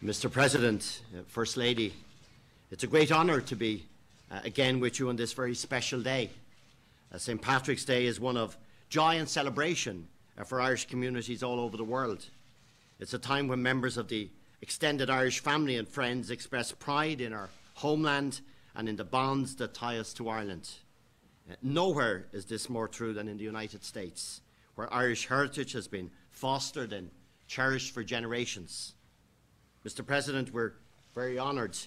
Mr. President, First Lady, it's a great honour to be again with you on this very special day. St. Patrick's Day is one of joy and celebration for Irish communities all over the world. It's a time when members of the extended Irish family and friends express pride in our homeland and in the bonds that tie us to Ireland. Nowhere is this more true than in the United States, where Irish heritage has been fostered and cherished for generations. Mr. President, we're very honoured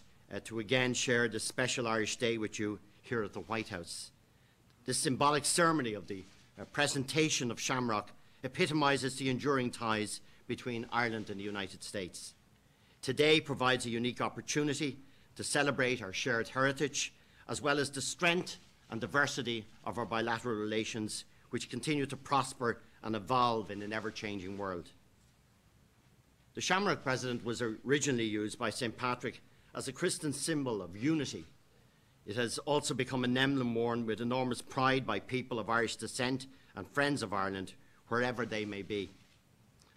to again share this special Irish Day with you here at the White House. This symbolic ceremony of the presentation of Shamrock epitomises the enduring ties between Ireland and the United States. Today provides a unique opportunity to celebrate our shared heritage, as well as the strength and diversity of our bilateral relations, which continue to prosper and evolve in an ever-changing world. The Shamrock, President, was originally used by St. Patrick as a Christian symbol of unity. It has also become an emblem worn with enormous pride by people of Irish descent and friends of Ireland, wherever they may be.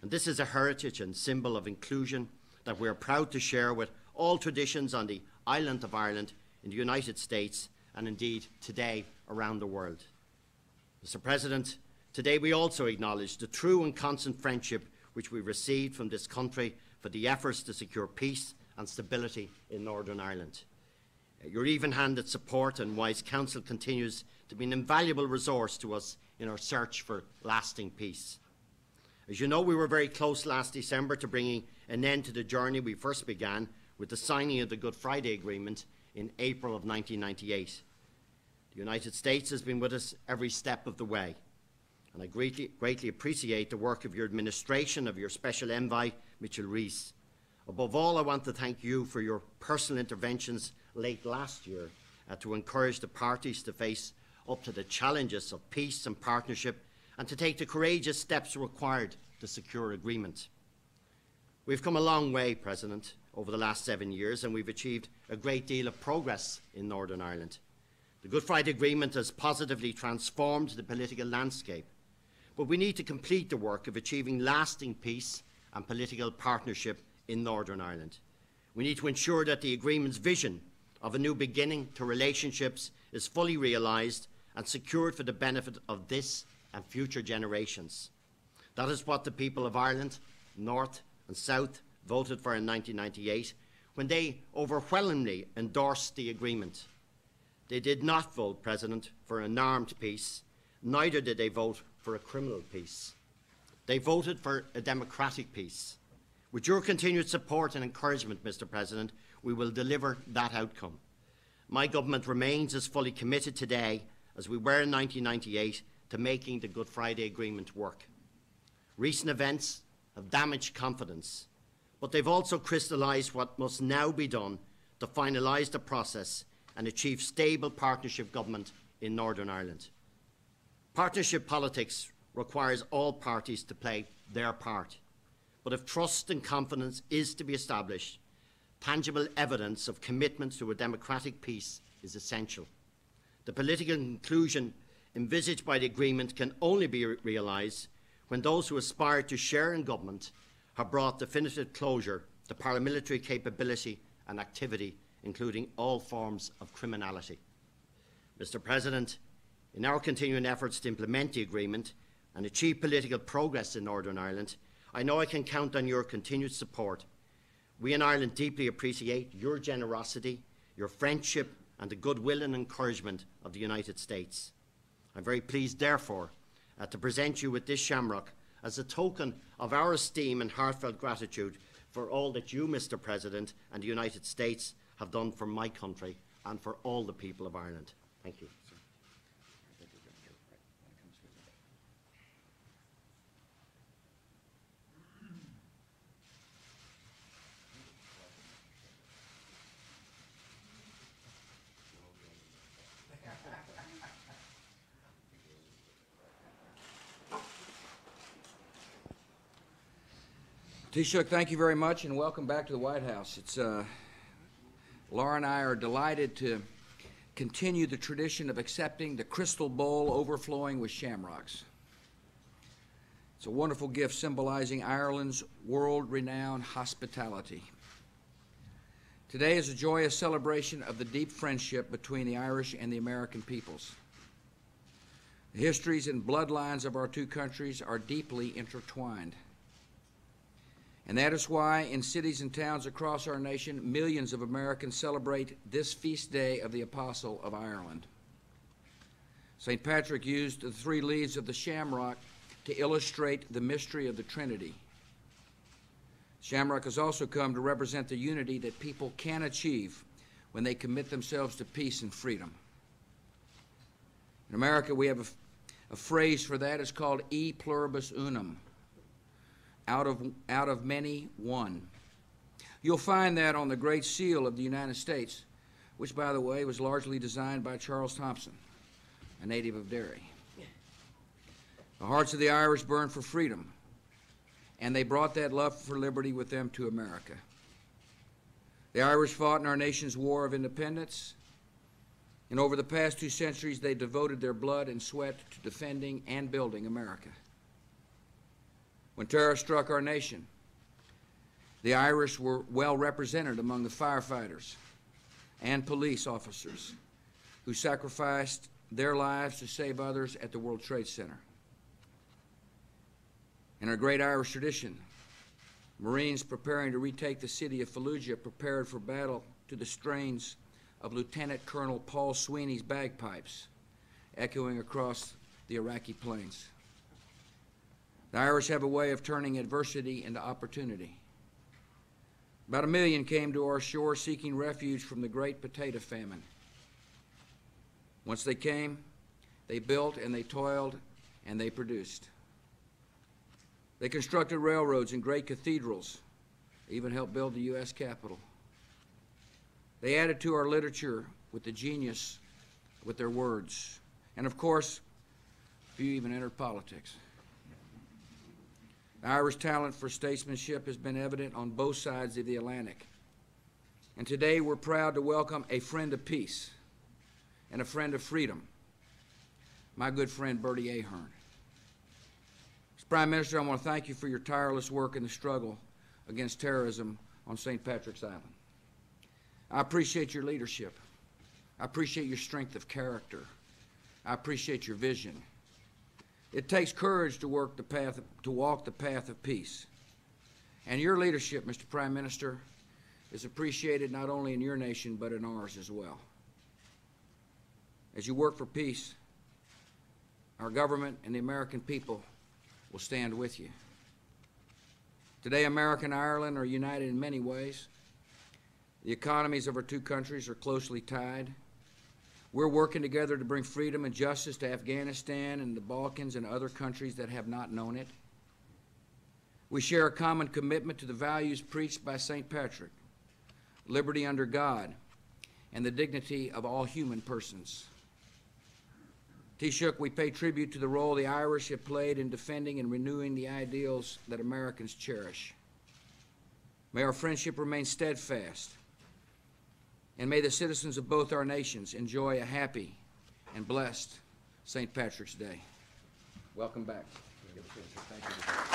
And this is a heritage and symbol of inclusion that we are proud to share with all traditions on the island of Ireland, in the United States, and indeed today around the world. Mr. President, today we also acknowledge the true and constant friendship which we received from this country for the efforts to secure peace and stability in Northern Ireland. Your even-handed support and wise counsel continues to be an invaluable resource to us in our search for lasting peace. As you know, we were very close last December to bringing an end to the journey we first began with the signing of the Good Friday Agreement in April of 1998. The United States has been with us every step of the way, and I greatly appreciate the work of your administration, of your Special Envoy, Mitchell Rees. Above all, I want to thank you for your personal interventions late last year to encourage the parties to face up to the challenges of peace and partnership and to take the courageous steps required to secure agreement. We've come a long way, President, over the last 7 years, and we've achieved a great deal of progress in Northern Ireland. The Good Friday Agreement has positively transformed the political landscape, but we need to complete the work of achieving lasting peace and political partnership in Northern Ireland. We need to ensure that the agreement's vision of a new beginning to relationships is fully realised and secured for the benefit of this and future generations. That is what the people of Ireland, North and South, voted for in 1998 when they overwhelmingly endorsed the agreement. They did not vote, President, for an armed peace, neither did they vote for a criminal peace. They voted for a democratic peace. With your continued support and encouragement, Mr. President, we will deliver that outcome. My government remains as fully committed today as we were in 1998 to making the Good Friday Agreement work. Recent events have damaged confidence, but they've also crystallised what must now be done to finalise the process and achieve stable partnership government in Northern Ireland. Partnership politics requires all parties to play their part. But if trust and confidence is to be established, tangible evidence of commitment to a democratic peace is essential. The political conclusion envisaged by the agreement can only be realised when those who aspire to share in government have brought definitive closure to paramilitary capability and activity, including all forms of criminality. Mr. President, in our continuing efforts to implement the agreement and achieve political progress in Northern Ireland, I know I can count on your continued support. We in Ireland deeply appreciate your generosity, your friendship and the goodwill and encouragement of the United States. I'm very pleased, therefore, to present you with this shamrock as a token of our esteem and heartfelt gratitude for all that you, Mr. President, and the United States have done for my country and for all the people of Ireland. Thank you. Taoiseach, thank you very much, and welcome back to the White House. Laura and I are delighted to continue the tradition of accepting the crystal bowl overflowing with shamrocks. It's a wonderful gift symbolizing Ireland's world-renowned hospitality. Today is a joyous celebration of the deep friendship between the Irish and the American peoples. The histories and bloodlines of our two countries are deeply intertwined. And that is why in cities and towns across our nation, millions of Americans celebrate this feast day of the Apostle of Ireland. St. Patrick used the 3 leaves of the shamrock to illustrate the mystery of the Trinity. Shamrock has also come to represent the unity that people can achieve when they commit themselves to peace and freedom. In America, we have a phrase for that. It's called e pluribus unum, out of many, one. You'll find that on the Great Seal of the United States, which, by the way, was largely designed by Charles Thompson, a native of Derry. The hearts of the Irish burned for freedom, and they brought that love for liberty with them to America. The Irish fought in our nation's War of Independence, and over the past 2 centuries, they devoted their blood and sweat to defending and building America. When terror struck our nation, the Irish were well represented among the firefighters and police officers who sacrificed their lives to save others at the World Trade Center. In our great Irish tradition, Marines preparing to retake the city of Fallujah prepared for battle to the strains of Lieutenant Colonel Paul Sweeney's bagpipes echoing across the Iraqi plains. The Irish have a way of turning adversity into opportunity. About 1 million came to our shore seeking refuge from the great potato famine. Once they came, they built and they toiled and they produced. They constructed railroads and great cathedrals. They even helped build the U.S. Capitol. They added to our literature with the genius with their words. And of course, few even entered politics. The Irish talent for statesmanship has been evident on both sides of the Atlantic. And today we're proud to welcome a friend of peace and a friend of freedom, my good friend Bertie Ahern. As Prime Minister, I want to thank you for your tireless work in the struggle against terrorism on St. Patrick's Island. I appreciate your leadership. I appreciate your strength of character. I appreciate your vision. It takes courage to walk the path of peace. And your leadership, Mr. Prime Minister, is appreciated not only in your nation, but in ours as well. As you work for peace, our government and the American people will stand with you. Today, America and Ireland are united in many ways. The economies of our two countries are closely tied. We're working together to bring freedom and justice to Afghanistan and the Balkans and other countries that have not known it. We share a common commitment to the values preached by St. Patrick: liberty under God and the dignity of all human persons. Taoiseach, we pay tribute to the role the Irish have played in defending and renewing the ideals that Americans cherish. May our friendship remain steadfast, and may the citizens of both our nations enjoy a happy and blessed St. Patrick's Day. Welcome back. Thank you.